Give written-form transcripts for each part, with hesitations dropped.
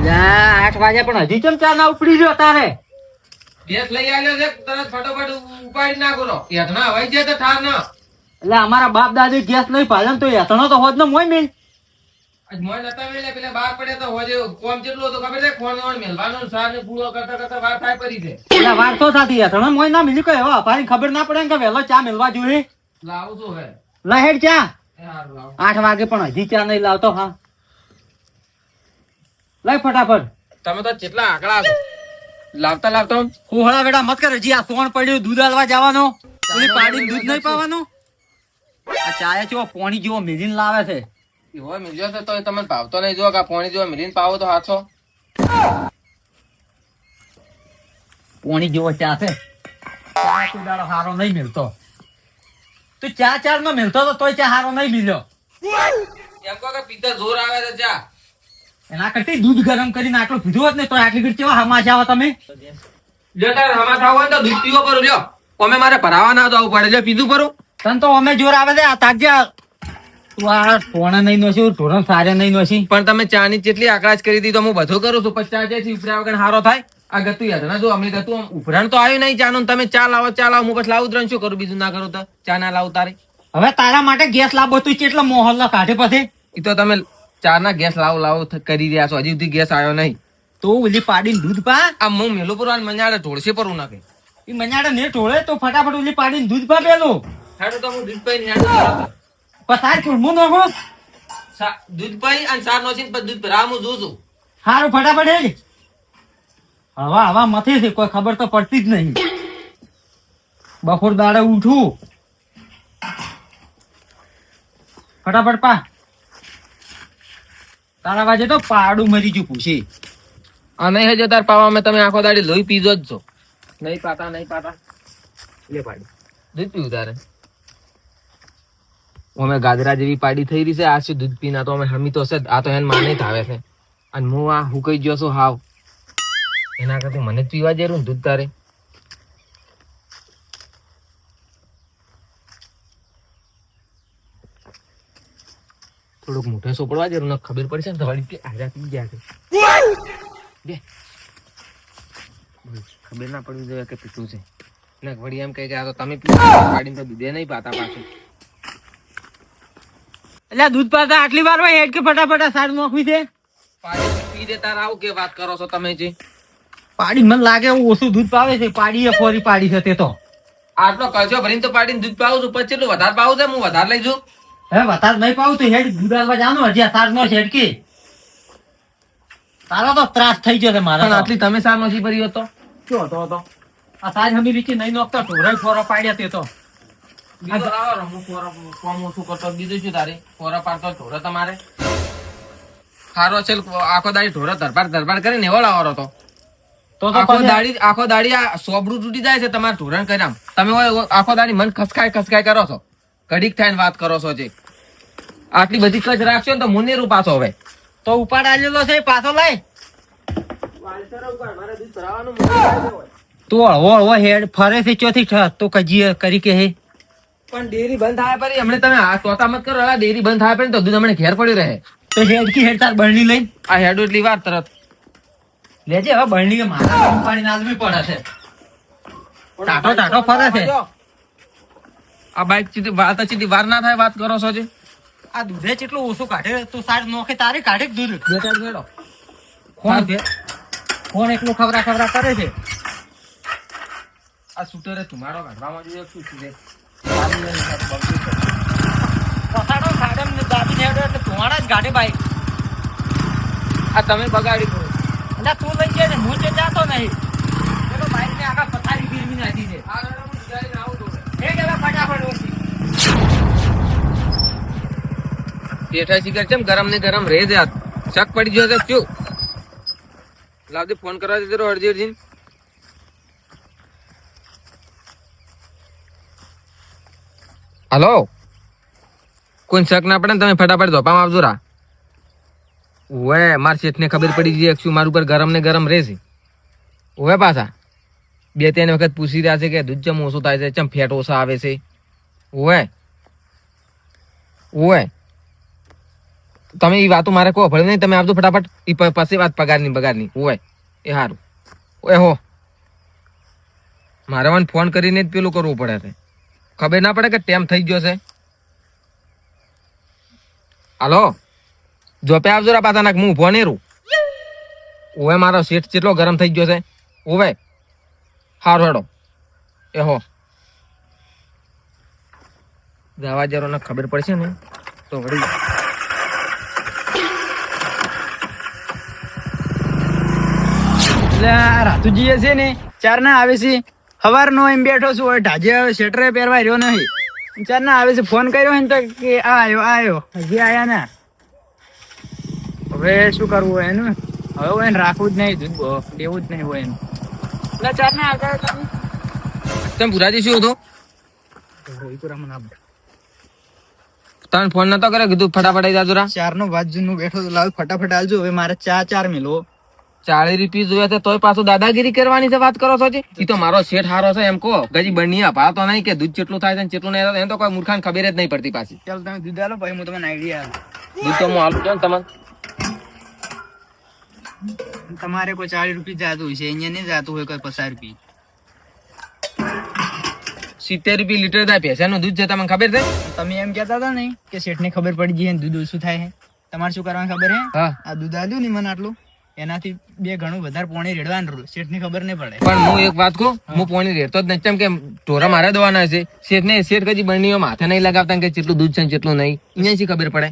8 વાગ્યા પણ હજી કેમ ચા ના ઉપડી રહ્યો તારે? ગેસ લઈ આવ્યો છે તરત ફટોફટ ઉપાડી નાખો રો હેઠના હવાઈ જાય તો ઠાર ના એટલે અમારા બાપ દાદી ગેસ નહીં પાડે તો હેતણો તો હોત ને મોય મેં. આજ મોય નતા મેલે પેલા બહાર પડ્યા તો હોજે કોમ કેટલું હતું ખબર છે ખોણ મેલવાનો સાર ને પૂરો કરતા કરતા વાર થાય પડી છે એટલે વાર તો થતી હેતણો મોય ના મિલી કઈ હવે અપારી ખબર ના પડે કે વહેલો ચા મેલવા જોઈએ. લાવું છું હે લહેર ચા યાર લાવ 8 વાગે પણ હજી ચા નહીં લાવતો. હા લઈ ફટાફટ. તમે તો કેટલા આકડા છો લાવતા લાવતા કોહળા વેડા મત કર. હજી આ સોણ પડ્યું દૂધ આલવા જવાનો પેલી પાડીને દૂધ નહીં પાવાનું. આ ચાય ચેવો પોણી જેવો મેલીને લાવે છે. એવો મિલ્યો છે તો તમને ભાવતો નહીં જો કે પાણી જેવો મિલીને પાવો તો હાથો પોણી જેવો ચા છે. ચા કોઈ દાડો હારો નહીં મિલતો. તું ચા ચાર નો મિલતો તો તોય ચા હારો નહીં મિલ્યો. એમ કહો કે પીતા જોર આવે છે ચા એના કરતી દૂધ ગરમ કરીને આટલું પીધું હોત ને તો આટલી ઘડી કેવા હમા જાવ તમે. લ્યો તારે હમા ખાવ હોય તો દૂધ પીવો પરું લ્યો અમે મારે ભરાવા ના જવું પડે લ્યો પીધું પરું તને તો અમે જોર આવે છે. આ તાકજે તું આ પોણા નહીં નોશી ઢોરણ સારે નહીં નોશી. પણ તમે ચા ની જેટલી આકડા જ કરી દીધી તો હું બધું કરું છું પછી ચા છે ઉપરા વગર હારો થાય આ ગતું યાદ ના જો અમે ગતું ઉપરાણ તો આવ્યું નહીં ચાનું તમે ચા લાવો હું પછી લાવું જ શું કરું બીજું ના કરું તો ચા ના લાવું તારે હવે તારા માટે ગેસ લાવો તું કેટલો મોહલ્લો કાઢે પછી. એ તો તમે ચા ના ગેસ લાવો કરી રહ્યા છો હજી સુધી ગેસ આવ્યો નહીં તો ઓલી પાડીને દૂધ પા. આ હું મેલું પર મજાડે ઢોળશે પર નાખે એ મજાડે ને ઢોળે તો ફટાફટ ઓલી પાડીને દૂધ પા પેલું. હેડો તો હું દૂધ પીને હેડો પસાર ચૂડમું નાખો. દૂધ પી અને સાર નો દૂધ ભરા હું જોઉં છું સારું ફટાફટ હેજ. હવા મથે છે કોઈ ખબર તો પડતી જ નહીં. બપોર દાડે ઉઠું ફટાફટ પા. તારા વાજે તો પાડું મરી ગયું પૂછી. આ નહીં હજુ તાર પાવા તમે આખો દાડી લોહી પીજો જ છો નહીં પાતા લે પાડી દૂધ પીવું તારે અમે ગાજરા જેવી પાડી થઈ રહી છે આ શું દૂધ પીના તો અમે હમી તો છે આ તો એને માને થાવે છે અને હું આ હું કઈ ગયો છું હાવ એના કરતા મને જ પીવા જેરું ને દૂધ તારે થોડુંક મોઢે સોપડવા જેવું ને ખબર પડશે ને તમારી કે આજા પી ગયા છે બે ખબર ના પડવી જોઈએ કે પીતું છે ને વળી એમ કહે કે આ તો તમે પાડીને તો દૂધે નહીં પાતા પાછું એટલે દૂધ પાતા આટલી વાર હોય હેડ કે ફટાફટ આ સાર નોખવી છે. પાડી પી દે તાર આવું કે વાત કરો છો તમે જે પાડી મને લાગે ઓછું દૂધ પાવે છે. પાડી એ ફોરી પાડી છે તે તો આટલો કચો ભરીને તો પાડીને દૂધ પાવું છું પછી એટલું વધારે પાવું છે હું વધારે લઈ જઉં હવે વધારે નહીં પાવું તો હેડ દૂધ આલવા જાનો હજી આ સાર નો હેડકી. તારો તો ત્રાસ થઈ ગયો છે મારા. પણ આટલી તમે સાર નથી ભરી હતો શું હતો આ સાર હમી રીચી નહીં નોખતા ઢોરાઈ ફોરો પાડ્યા તે તો. બીજો લાવો રો, હું કોમ ઓછું કરતો બીજું શું તારે ફોરા પાડતો ઢોરો તમારે ખારો છે આખો દાડી ઢોરો ધરપાડ કરીને એવો લાવો તો આખો દાડી આ સોબડું તૂટી જાય છે તમારે ઢોરણ કરી આમ તમે આખો દાડી મન ખસકાય કરો છો ઘડીક થઈને વાત કરો છો જે આટલી બધી કચ રાખશો ને તો મુનેરું પાછો હવે તો ઉપાડ આલેલો છે પાછો લઈ તો હળવો હેડ ફરે છે ચોથી તો કજી કરી કે હે પણ ડેરી બંધ થાય પરી હમણે તમે આ ચોથા મત કરો ડેરી બંધ થાય પરી તો દૂધ હમણે ઘેર પડ્યું રહે તો હેડ કી હેડ તાર બરણી લઈ આ હેડો એટલી વાર તરત લેજે હવે બરણી કે મારા પાણી નાલવી પડે છે. ટાટો ફરે છે. આ બાઈક સીધી વાર ના થાય વાત કરો છો જે આ દૂધે કેટલું ઓછું કાઢે તું સાર નોખે તારે કાઢે જ દૂધ બેડો કોણ એકલું ખબરા કરે છે. આ શૂટરે તમારો કાઢવામાં જોઈએ શું છે પસાડો સાડમ ને દાબી હેડો એટલે ધોવાણા જ ગાડે બાઈક. આ તમે બગાડી કરો એટલે તું લઈ જાય ને હું જે જાતો નહીં પેલો બાઈક ને આખા પથારી ગીરવી નાખી છે. ફટાફટ ઓછી પેઠા શિખર છે ગરમ ને ગરમ રહે છે શક પડી ગયો છે શું લાવજે ફોન કરવા દેજો અરજી હલો કોઈ શક ના પડે ને તમે ફટાફટ ધોપામાં આવજો રા ઓએ માર શેઠ ને ખબર પડી ગઈ શું મારું ઉપર ગરમ ને ગરમ રહેશે ઓએ પાછા 2-3 વખત પૂછી રહ્યા છે કે દૂધ ચમ ઓછું થાય છે ચમ ફેટ ઓછા આવે છે ઓએ તમે એ વાતો મારે કહો ભલે નહીં, તમે આવજો ફટાફટ. ઈ પછી વાત પગારની હોય એ સારું. ઓય હો, મારે મને ફોન કરીને જ પેલું કરવું પડે છે. ખબર ના પડે કે ટેમ થઈ ગયો છે. હાલો, જોપે આવજો રા પાછા, હું ઉભો નહીં રહું. ઓવે મારો શેઠ કેટલો ગરમ થઈ ગયો છે. ઓવે હારું હેડો. એ હો, જવા જરો ને ખબર પડશે ને તો વળી. રાતુજી છે ને ચાર ના આવે છે. સવારનો એમ બેઠો છું, હવે ઢાજે સ્વેટર પહેરવા રહ્યો નહીં. ચાર ના આવે છે, ફોન કર્યો ને તો કે આયો હજી આયા ના. હવે શું કરવું હોય એનું? હવે એને રાખવું જ નહીં, દૂધ દેવું જ નહીં હોય એનું. એટલે ચાર ના આવતા તમે ભુરાજી શું હતું? તમે ફોન નતો કર્યો? કીધું ફટાફટ આવી જાજો રા. ચાર નો વાત જૂનું બેઠો તો લાવ ફટાફટ આવજો. હવે મારે ચાર મિલો 40 રૂપિયા જોયા છે તોય પાછું દાદાગીરી કરવાની છે વાત કરો છો જી? ઈ તો મારો શેઠ હારો છે એમ કહો. ગજી બનિયા ભા તો નહીં કે દૂધ કેટલું થાય છે ને કેટલું નહીં થાય, એમ તો કોઈ મૂર્ખાને ખબર જ નહીં પડતી પાછી. ચાલ તમે દૂધ આલો પછી હું તમને આઈડિયા દૂધ તો હું આપું છું ને તમને. તમારે કોઈ 40 રૂપિયા જાતું હોય છે, અહીંયા નહીં જાતું હોય કોઈ 50 રૂપિયા. 70 રૂપિયા લીટર થાય ભેંસાનું દૂધ છે, તમને ખબર છે? તમે એમ કહેતા હતા ને કે શેઠને ખબર પડી ગઈ દૂધ ઓછું થાય છે. તમારે શું કરવાનું ખબર હે? હા, આ દૂધ આલ્યું ને મને આટલું, એનાથી 2 ગણું વધારે પોણી રેડવાનું. શેઠને ખબર નહીં પડે. પણ હું એક વાત કહું, હું પોણી રેડતો જ નથી. કેમ કે ઢોરા મારે દવાના છે. શેઠ કદી બરણીઓ માથે નહીં લગાવતા કે કેટલું દૂધ છે ને કેટલું નહીં. અહીંયા શી ખબર પડે?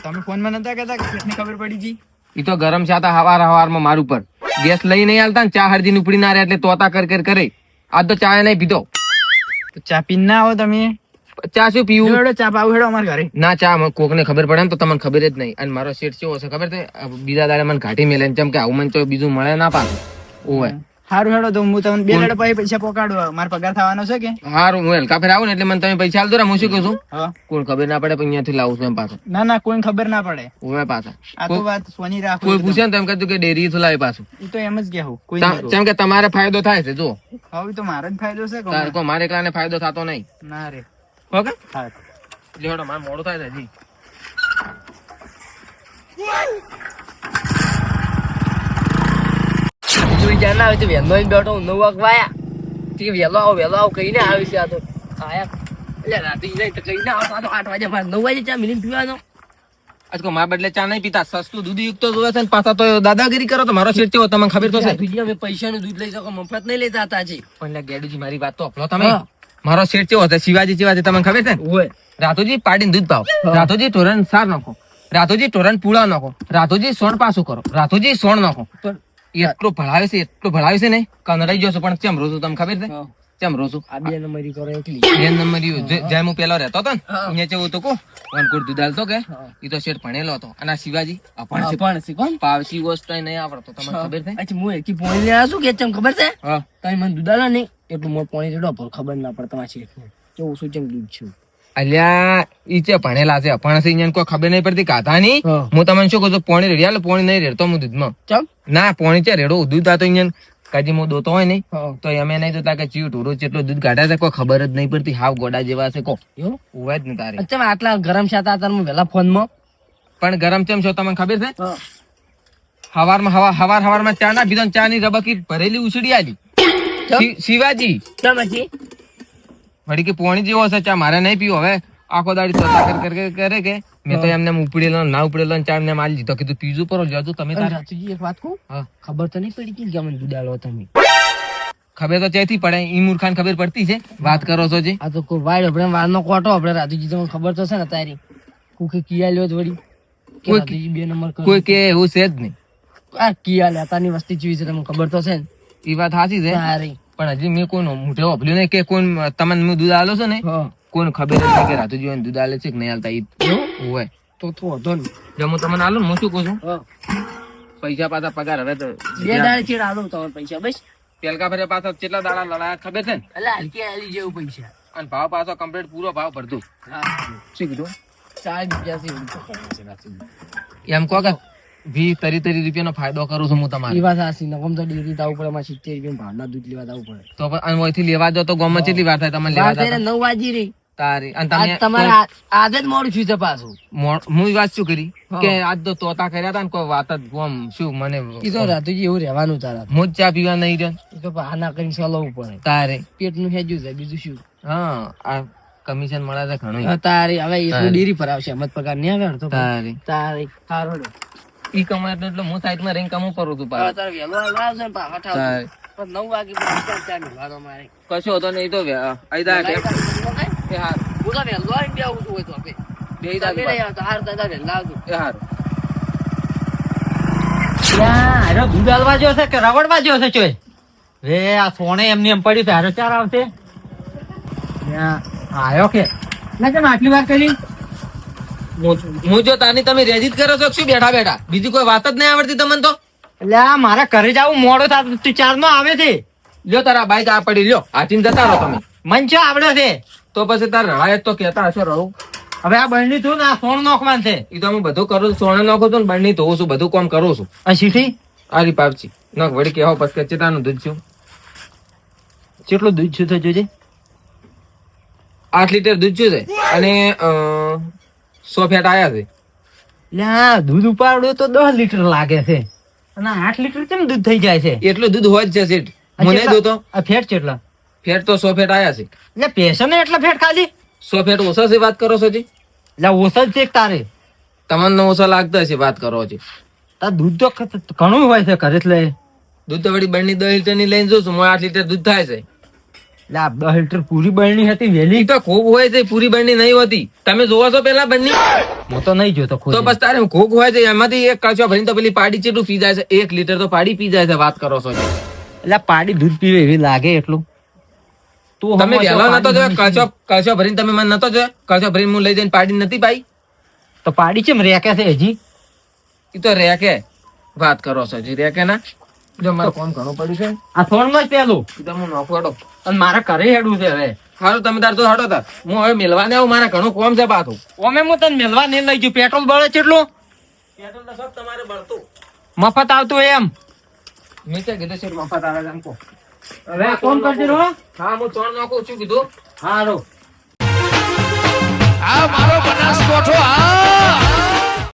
તમે ફોનમાં નતા કહેતા કે શેઠને ખબર પડી ગઈ? ઈ તો ગરમ છે હવારમાં મારું પર ગેસ લઈ નહીં હાલતા ને ચા હળદી ઉપડી ના રહે એટલે તોતા કરે. આજ તો ચા નહીં પીધો. તો ચા પીને ના આવો તમે? ચા શું પીવું? હેડો ચા પાવ હેડો અમારા ઘરે. ના, ચા કોક ને ખબર પડે ને તો તમને ખબર જ નહીં. અને મારો શેઠ કેવો હશે ખબર છે? બીજા દાડે મને ઘાટી મેલે ને, કેમ કે આવું મને તો બીજું મળે ના પાછું. ઓય સારું હેડો તો હું તમને 2 લડ પછી પૈસા પોકાડવા. મારો પગાર થવાનો છે કે? હારું, હું હલકા ફેર આવું ને એટલે મને તમે પૈસા આલજો. હું શું કહું છું, હા, કોઈ ખબર ના પડે પણ અહીંયાથી લાવું છું એમ પાછું. ના કોઈને ખબર ના પડે. ઓય પાછા આ તો વાત સોની રાખો. કોઈ પૂછે ને તો એમ કહેતું કે ડેરી થી લાવે પાછું. એ તો એમ જ કહેવું. કોઈ કેમ કે તમારે ફાયદો થાય છે. જો હવે તો મારો જ ફાયદો છે કે? તારે કોઈ મારે એકલાને ફાયદો થતો નહીં. ના રે. ઓકે, હા, લેવડો મારે મોડું થાય છે જી. બેઠો 9 વાગવાયા. વહેલો આવો કહીને આવી છે. આ તો આયા એટલે રાતે જાય તો કહીને આવો. આ તો 8 વાગે 9 વાગે ચા મિલી પીવાનો. આજ કો મારા બદલે ચા નહીં પીતા. સસ્તું દૂધ યુક્ત જોવે છે ને પાછા તો દાદાગીરી કરો. તો મારો શેઠ કેવો તમને ખબર તો છે? અમે પૈસાનું દૂધ લઈ શકો, મફત નહીં લેતા હતા છે. પણ લે ગેડુજી, મારી વાત તો અપલો તમે. મારો શેઠ કેવો હતો? શિવાજી તમને ખબર છે ને? ઓય રાતોજી પાડીને દૂધ પાવ, રાતોજી ટોરન સાર નાખો, રાતોજી ટોરન પૂળા નાખો, રાતોજી સોણ પાછું કરો, રાતોજી સોણ નાખો. એટલું ભણાવે છે ને કનડાઈ જશો. પણ ચમ રોજુ તમને ખબર છે? ચમ રોજુ આ 2 નંબરી કરો એકલી. 2 નંબર જેમ હું પેલો રહેતો હતો ને અહીંયા કેવું તો કો વનકોટ દૂધ આલતો કે ઈ તો શેઠ ભણેલો હતો. અને આ શિવાજી પણ છે કોણ? પાવસી વસ્તુ નહીં આવડતો. તમને ખબર છે? અચ્છા, હું એકી પોણી લેવા શું કે ચમ ખબર છે? હા, તમે મને દૂધ આલો નહીં એટલું મોર પોણી રેડો પર ખબર ના પડે તમારા શેઠને કેવું શું ચમ દૂધ છે. અલ્યા ઈ છે ભણેલા છે, પણ અહીંયા કોઈ ખબર નહીં પડતી કાધાની. હા. હું તમને શું કહું છું, પોણી રેડિયા પોણી નહીં રેડતો હું દૂધમાં. ચમ ના, પોણી છે રેડો દૂધ. આ તો અહીંયા કાજી હું દોતો હોય ને હા. તો અમે નહીં જોતા કે ચીવ ઢોરો જેટલું દૂધ કાઢે છે કોઈ ખબર જ નહીં પડતી. હાવ ગોડા જેવા છે કો એવું? ઉવા જ ને તારે. અચ્છા, આટલા ગરમ છે તાર વેલા ફોનમાં. પણ ગરમ ચમ છો તમને ખબર છે? હવારમાં ચા ના પીધો, ચા ની રબકી ભરેલી ઉછળી આલી. શિવાજી ચમ હજી વળી કે પોણી જેવો છે ચા મારે નહીં પીવો. હવે આખો દાડી તોતા કરે કે મેં તો એમને ઉપડેલો ના ઉપડેલો ચા એમને માલી દીધો. કીધું પીજું પર જતું તમે તારે. રાતુજી એક વાત કહું, હા. ખબર તો નહીં પડી કે અમને દૂધ આલો તમે? ખબર તો ત્યાંથી પડે. ઈ મૂર્ખાને ખબર પડતી છે? વાત કરો છો જે. આ તો કોઈ વાડ આપણે વાળનો કોટો આપણે રાતુજી તમને ખબર તો છે ને તારી કુકે કિયા લ્યો વળી કે કોઈ રાતુજી 2 નંબર કરો. કોઈ કે એવું છે જ નહીં. આ કિયા લેતાની વસ્તી ચીવી છે તમને ખબર તો છે ને? ઈ વાત સાચી છે. તારી પણ હજી મેં કોઈ મોઢે ઓભલ્યું નહીં કે કોઈ તમને હું દૂધ આલો છો ને કોઈને ખબર જ નહીં કે રાતુજી દૂધ આલે છે કે નહીં આલતા. ઈ હોય તો થોડો ને જો હું તમને આલું હું શું કહું છું, હા. પૈસા પાછા પગાર હવે તો 2 દાડે ચીડ આલો તમારે પૈસા બસ. પેલકા ભરે પાછા કેટલા દાડા લડાયા ખબર છે ને? એટલે હલકી આલી જેવું પૈસા. અને ભાવ પાછો કમ્પ્લીટ પૂરો ભાવ ભરતું. શું કીધું? 4 એમ કહો કે 20-30 રૂપિયાનો ફાયદો કરું છું હું તમારે. એ વાત સાચી. નકમ તો ડેરી દાવું પડે, એમાં 70 રૂપિયા ભાવના દૂધ લેવા દાવું પડે. તો અહીંથી લેવા જાવ તો ગામમાં કેટલી વાર થાય તમને લેવા વાત એને જતા? 9 વાગી રહી. તારી અને આજ તમે તમારે આજે જ મોડું થયું છે પાછું. હું વાત શું કરી હા. કે આજ તો તોતા કર્યા હતા ને કોઈ વાત જ આમ શું મને ઈ તો રાતુજી એવું રહેવાનું તારા. હું જ ચા પીવા નહીં રહ્યો ઈ તો બહાના કરીને ચલાવવું પડે. તારે પેટનું હેજ્યું છે બીજું શું. હા આ કમિશન મળે છે ઘણું હવે તારી હવે એટલું ડેરી પર આવશે એમ જ પગાર નહીં આવે ને તો તારી તારી સારો ને. ઈ કમાય એટલે હું સાઈડમાં રહીને કામ કરું છું હવે પાછું. તારે વહેલો આવશે ને પાછા ઠાવશે. તારી. પણ 9 વાગે પછી ચા મિલવાનો મારે. કશો હતો નહીં તો આયદા કે એ હાર હું તો વહેલો આવીને બે આવું છું હોય તો આપણે. બેયદા તમે નહીં આવતા, હાર દાદા વહેલા આવજો. એ હાર ત્યાં હારો દૂધ હાલવા જ્યો છે કે રવડવા જ્યો છે ચોય રે આ સોણે એમની એમ પડ્યું છે હારો ચાર આવશે ત્યાં આયો કે ના કેમ આટલી વાર કરી હું જો તાની તમે રેજી જ કરો છો કે શું બેઠા બેઠા બીજી કોઈ વાત જ નહીં આવડતી તમને તો એટલે આ મારા ઘરે જવું મોડો થાય તું ચાર નો આવે છે લ્યો તારા બાઈક આ પડી લ્યો હાથીને જતા રહો તમે મન ચો આવડે છે તો પછી તાર રવાય જ તો કેતા હશો રહું હવે આ બળની તું ને આ સોણ નોખવાન છે એ તો હું બધું કરું છું સોણે નાખું છું ને બળની ધોઉં છું બધું કામ કરું છું આ સીધી આરી પાપચી નખ વળી કેવો પછી ચેતાનું દૂધ છું કેટલું દૂધ છું તો જોજે 8 લીટર દૂધ છું છે અને 100 ફેટ આયા છે એટલે આ દૂધ ઉપાડ્યું તો 10 લીટર લાગે છે અને 8 લીટર કેમ દૂધ થઈ જાય છે એટલું દૂધ હોય જ છે શેઠ હું નહીં દોતો આ ફેટ કેટલા ફેટ તો 100 ફેટ આયા છે એટલે પેશન એટલા ફેટ ખાલી 100 ફેટ ઓછા છે વાત કરો છો જી એટલે ઓછા જ છે કે તારે તમને ઓછા લાગતા હશે વાત કરો છો તાર દૂધ તો ઘણું હોય છે ઘરે એટલે દૂધ તો વળી બળની 10 લીટર ની લઈને જોઉં છું 8 લીટર દૂધ થાય છે એટલે આ 10 લીટર પૂરી બળની હતી વેલી ઈ તો ખૂબ હોય છે પૂરી બળની નહીં હોતી તમે જોવો છો પેલા બળની હું તો નહીં જોતો ખુદ તો બસ તારે ખૂબ હોય છે એમાંથી એક કચો ભરીને તો પેલી પાડી ચેટલું પી જાય છે 1 લીટર તો પાડી પી જાય છે વાત કરો છો એટલે આ પાડી દૂધ પીવે એવી લાગે એટલું તું તમે હમણાં વહેલો નતો પાડી જોયો નહીં કચો ભરીને તમે મને નતો જોયો કચો ભરીને હું લઈ જઈને પાડી નથી પાઈ તો પાડી ચેમ રેકે છે હજી ઈ તો રેકે વાત કરો છો જી રેકે ના જો મારે કોણ ઘણું પડ્યું છે આ થોડમાં જ પેલું ઈ તો હું નોખો હેડો અને મારા ઘરે હેડું છે હવે હારું તમે તાર તો હટો તાર હું હવે મેલવાને આવું મારા ઘણું કોમ છે પાછું ઓમે હું તને મેલવા નહીં લઈ ગયું પેટ્રોલ બળે કેટલું પેટ્રોલ તો સબ તમારે બળતું મફત આવતું એમ મેં તો કીધું છે મફત આવે છે અંકો હવે આ કોણ કરતી રહો હા હું ચોણ નાખું છું કીધું હારો આ મારો બનાસકોઠો આ